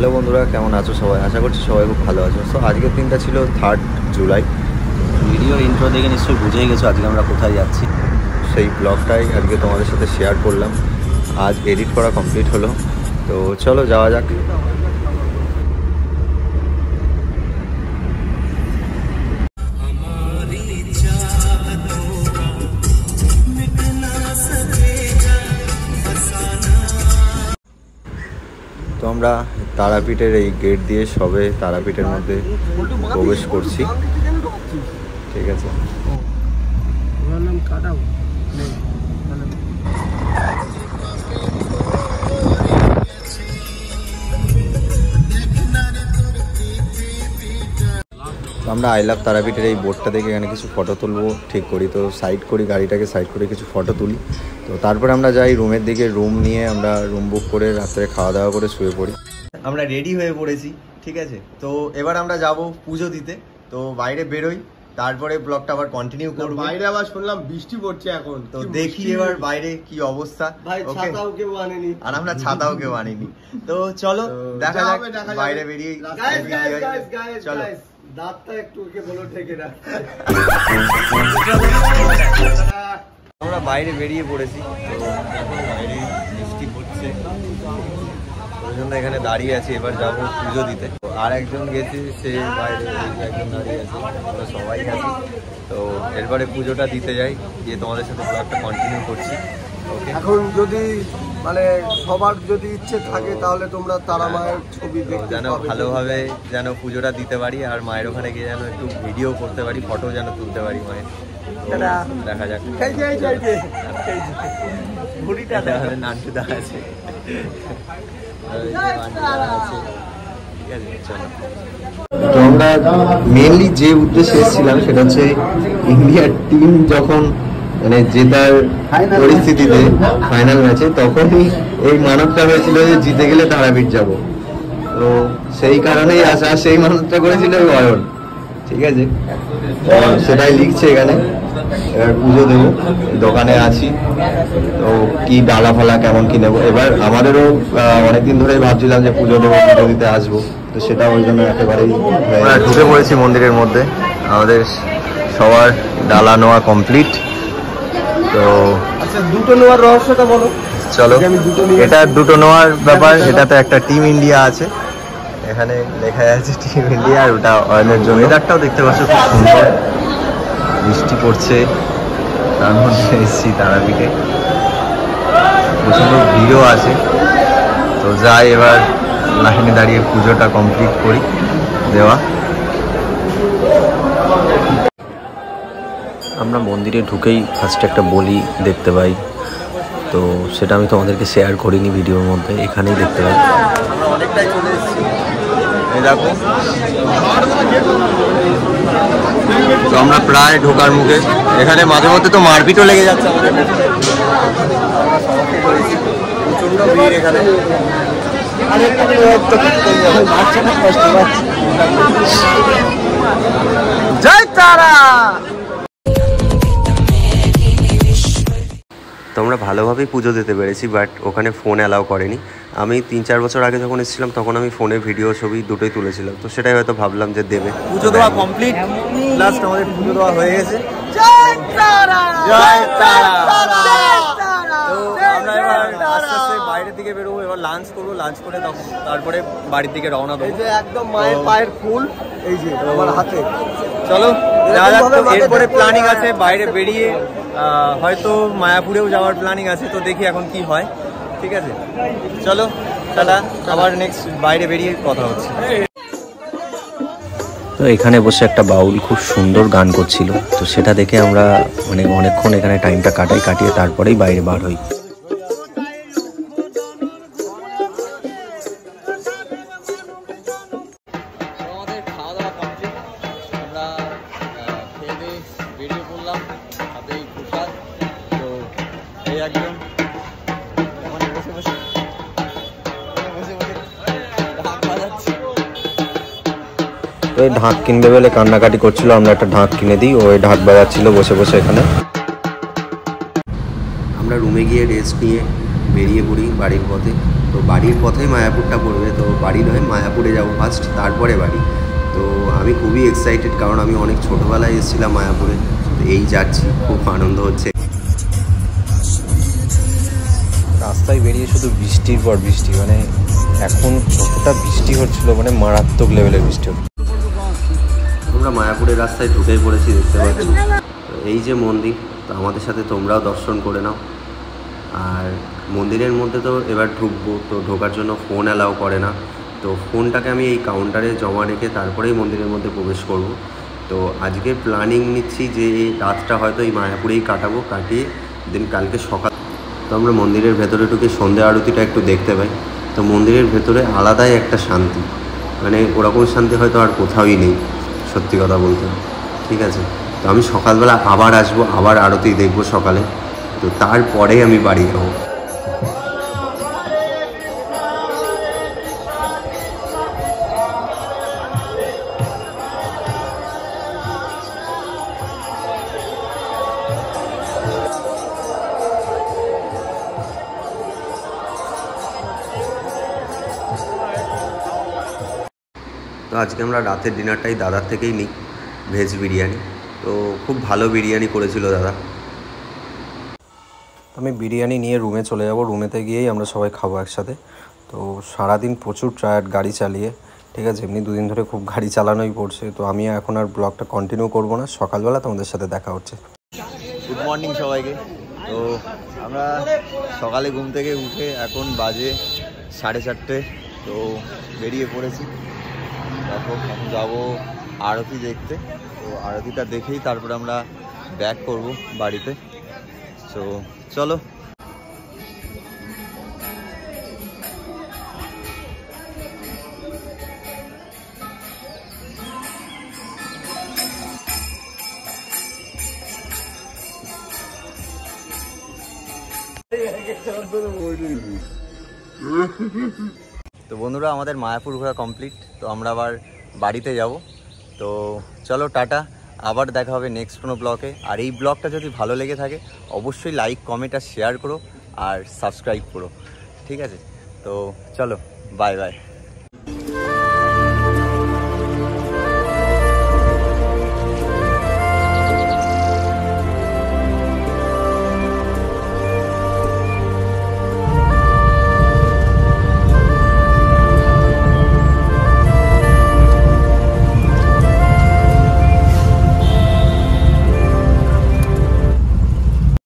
Hello বন্ধুরা, কেমন আছো সবাই? আশা করছি সবাই খুব ভালো আছো। সো আজকের দিনটা ছিল 3 জুলাই। ভিডিওর ইন্ট্রো দেখে নিশ্চয়ই বুঝেই গেছো আজকে আমরা কোথায় যাচ্ছি। সেই ব্লগটাই আজকে তোমাদের সাথে শেয়ার করলাম। আজ এডিট করা কমপ্লিট হলো, তো চলো যাওয়া যাক। তো আমরা তারাপীঠের এই গেট দিয়ে সবে তারাপীঠের মধ্যে প্রবেশ করছি। ঠিক আছে, আমরা আই লাভ তারাপীঠের এই বোর্ডটা দেখে এখানে কিছু ফটো তুলবো ঠিক করি, তো সাইড করি গাড়িটাকে, সাইড করে কিছু ফটো তুলি। তো তারপরে আমরা যাই রুমের দিকে, রুম নিয়ে আমরা রুম বুক করে রাত্রে খাওয়া দাওয়া করে শুয়ে পড়ি। আমরা রেডি হয়ে পড়েছি, ঠিক আছে। তো এবার আমরা যাব পুজো দিতে, তো বাইরে বেরোই, তারপরে ব্লগটা আবার কন্টিনিউ করব। বাইরে আবার শুনলাম বৃষ্টি পড়ছে এখন, তো দেখি এবার বাইরে কি অবস্থা। ছাতাও কেউ আনেনি, আর আমরা ছাতাও কেউ আনিনি। তো চলো দেখা যাক বাইরে বেরিয়ে। চলো, দাঁতটা একটু ওকে বলো ঠেকে রাখ। আমরা বাইরে বেরিয়ে পড়েছি, তো বাইরে বৃষ্টি পড়ছে, ওই জন্য এখানে দাঁড়িয়ে আছি। এবার যাবো পুজো দিতে। আর একজন গেছে, সে বাইরে একজন দাঁড়িয়ে আছে, আমরা সবাই আছি। তো এরপরে পুজোটা দিতে যাই, গিয়ে তোমাদের সাথে ব্লগটা কন্টিনিউ করছি। ওকে, এখন যদি মানে সবার যদি ইচ্ছে থাকে তাহলে তোমরা তারা মায়ের ছবি দেখতে যেন পাবে, ভালোভাবে যেন পুজোটা দিতে পারি, আর মায়ের ওখানে গিয়ে যেন একটু ভিডিও করতে পারি, ফটো যেন তুলতে পারি মায়ের। দেখা যাক। নান্টুদা আছে, তো আমরা মেনলি যে উদ্দেশ্যে এসেছিলাম সেটা হচ্ছে ইন্ডিয়ার টিম যখন মানে জেতার পরিস্থিতিতে ফাইনাল ম্যাচে, তখনই এই মানবটা হয়েছিল যে জিতে গেলে তারাপীঠ যাব। তো সেই কারণেই আসা, সেই মানবটা করেছিল অয়ন, ঠিক আছে। সেটাই লিখছে এখানে। এবার পুজো দেবো, দোকানে আছি, তো কি ডালা ফালা কেমন কি নেবো। এবার আমাদেরও অনেকদিন ধরেই ভাবছিলাম যে পুজো দেবো, পুজো দিতে আসবো, তো সেটা ওই জন্য একেবারেই ঢুকে পড়েছি মন্দিরের মধ্যে। আমাদের সবার ডালা নেওয়া কমপ্লিট। তো আচ্ছা, দুটো নেওয়ার রহস্যটা বলো। চলো, এটা দুটো নেওয়ার ব্যাপার। এটাতে একটা টিম ইন্ডিয়া আছে, এখানে লেখা আছে টিম ইন্ডিয়া, আর ওটা অয়নের জন্য। ওয়েদারটাও দেখতে পাচ্ছ খুব সুন্দর, বৃষ্টি পড়ছে, তার মধ্যে এসেছি তারাপীঠে, প্রচন্ড ভিড়ও আছে। তো যাই এবার লাইনে দাঁড়িয়ে পুজোটা কমপ্লিট করি দেওয়া। আমরা মন্দিরে ঢুকেই ফার্স্টে একটা বলি দেখতে পাই, তো সেটা আমি তোমাদেরকে শেয়ার করিনি ভিডিওর মধ্যে, এখানেই দেখতে পাই। আমরা অনেকটাই চলে এসেছি, এই দেখো। তো আমরা প্রায় ঢোকার মুখে। এখানে মাঝে মধ্যে তো মারপিটও লেগে যাচ্ছে আমাদের। আমরা সবাইকে করেছি, প্রচণ্ড ভিড় এখানে। জয় তারা। তো আমরা ভালোভাবেই পুজো দিতে পেরেছি, বাট ওখানে ফোন অ্যালাউ করেনি। আমি 3-4 বছর আগে যখন এসেছিলাম তখন আমি ফোনে ভিডিও ছবি দুটোই তুলেছিলাম, তো সেটাই হয়তো ভাবলাম যে দেবে। পুজো দেওয়া কমপ্লিট, লাস্ট আমাদের পুজো দেওয়া হয়ে গেছে। জয় তারা, জয় তারা। তো আমরা এবার আস্তে আস্তে বাইরের দিকে বেরোবো, এবার লাঞ্চ করবো, লাঞ্চ করে তারপরে বাড়ির দিকে রওনা দেবো। এই যে একদম মায়ের পায়ের ফুল, এই যে আমার হাতে। চলো এরপরে প্ল্যানিং আছে বাইরে বেরিয়ে, হয়তো মায়াপুরেও যাওয়ার প্ল্যানিং আছে, তো দেখি এখন কি হয়। ঠিক আছে, চলো টাটা, আবার নেক্সট বাইরে বেরিয়ে কথা হচ্ছে। তো এখানে বসে একটা বাউল খুব সুন্দর গান করছিল, তো সেটা দেখে আমরা মানে অনেকক্ষণ এখানে টাইমটা কাটিয়ে তারপরেই বাইরে বার হই। আমাদের খাওয়া দাওয়া কমপ্লিট, আমরা খেয়ে দিয়ে বেরিয়ে পড়লাম, হাতে এই প্রসাদ। তো এই একদম বসে বসে ঢাক বাজাচ্ছে। তো এই ঢাক কিনবে বলে কান্নাকাটি করছিল, আমরা একটা ঢাক কিনে দিই, ওই ঢাক বাজাচ্ছিল বসে বসে এখানে। আমরা রুমে গিয়ে রেস্ট নিয়ে বেরিয়ে পড়ি বাড়ির পথে। তো বাড়ির পথেই মায়াপুরটা পড়বে, তো বাড়ি নয় মায়াপুরে যাব ফার্স্ট, তারপরে বাড়ি। তো আমি খুবই এক্সাইটেড, কারণ আমি অনেক ছোটোবেলায় এসেছিলাম মায়াপুরে, তো এই যাচ্ছি, খুব আনন্দ হচ্ছে। রাস্তায় বেরিয়ে শুধু বৃষ্টির পর বৃষ্টি, মানে এখন যতটা বৃষ্টি হচ্ছিল মানে মারাত্মক লেভেলের বৃষ্টি হচ্ছিল। আমরা মায়াপুরের রাস্তায় ঢুকেই পড়েছি, দেখতে পাচ্ছি। এই যে মন্দির, তো আমাদের সাথে তোমরাও দর্শন করে নাও। আর মন্দিরের মধ্যে তো এবার ঢুকবো, তো ঢোকার জন্য ফোন অ্যালাউ করে না, তো ফোনটাকে আমি এই কাউন্টারে জমা রেখে তারপরেই মন্দিরের মধ্যে প্রবেশ করব। তো আজকে প্ল্যানিং নিচ্ছি যে এই রাতটা হয়তো এই মায়াপুরেই কাটাবো, কাটিয়ে দেন কালকে সকাল। তো আমরা মন্দিরের ভেতরে ঢুকে সন্ধ্যা আরতিটা একটু দেখতে পাই। তো মন্দিরের ভেতরে আলাদাই একটা শান্তি, মানে ওরকম শান্তি হয়তো আর কোথাওই নেই, সত্যি কথা বলতে। ঠিক আছে, তো আমি সকালবেলা আবার আসবো, আবার আরতি দেখবো সকালে, তো তারপরে আমি বাড়ি যাবো। তো আজকে আমরা রাতের ডিনারটাই দাদার থেকেই নিই, ভেজ বিরিয়ানি। তো খুব ভালো বিরিয়ানি করেছিল দাদা। আমি বিরিয়ানি নিয়ে রুমে চলে যাব, রুমেতে গিয়েই আমরা সবাই খাবো একসাথে। তো সারাদিন প্রচুর টায়ার্ড গাড়ি চালিয়ে, ঠিক আছে, এমনি দুদিন ধরে খুব গাড়ি চালানোই পড়ছে। তো আমি এখন আর ব্লগটা কন্টিনিউ করবো না, সকালবেলা তোমাদের সাথে দেখা হচ্ছে। গুড মর্নিং সবাইকে। তো আমরা সকালে ঘুম থেকে উঠে এখন বাজে 4:30, তো বেরিয়ে পড়েছি। এখন যাবো আরতি দেখতে, তো আরতিটা দেখেই তারপরে আমরা ব্যাক করব বাড়িতে। তো চলো। তো বন্ধুরা, আমাদের মায়াপুর ঘোরা কমপ্লিট, তো আমরা আবার বাড়িতে যাব। তো চলো টাটা, আবার দেখা হবে নেক্সট কোনো ব্লগে। আর এই ব্লগটা যদি ভালো লেগে থাকে অবশ্যই লাইক, কমেন্ট আর শেয়ার করো, আর সাবস্ক্রাইব করো, ঠিক আছে? তো চলো, বাই বাই।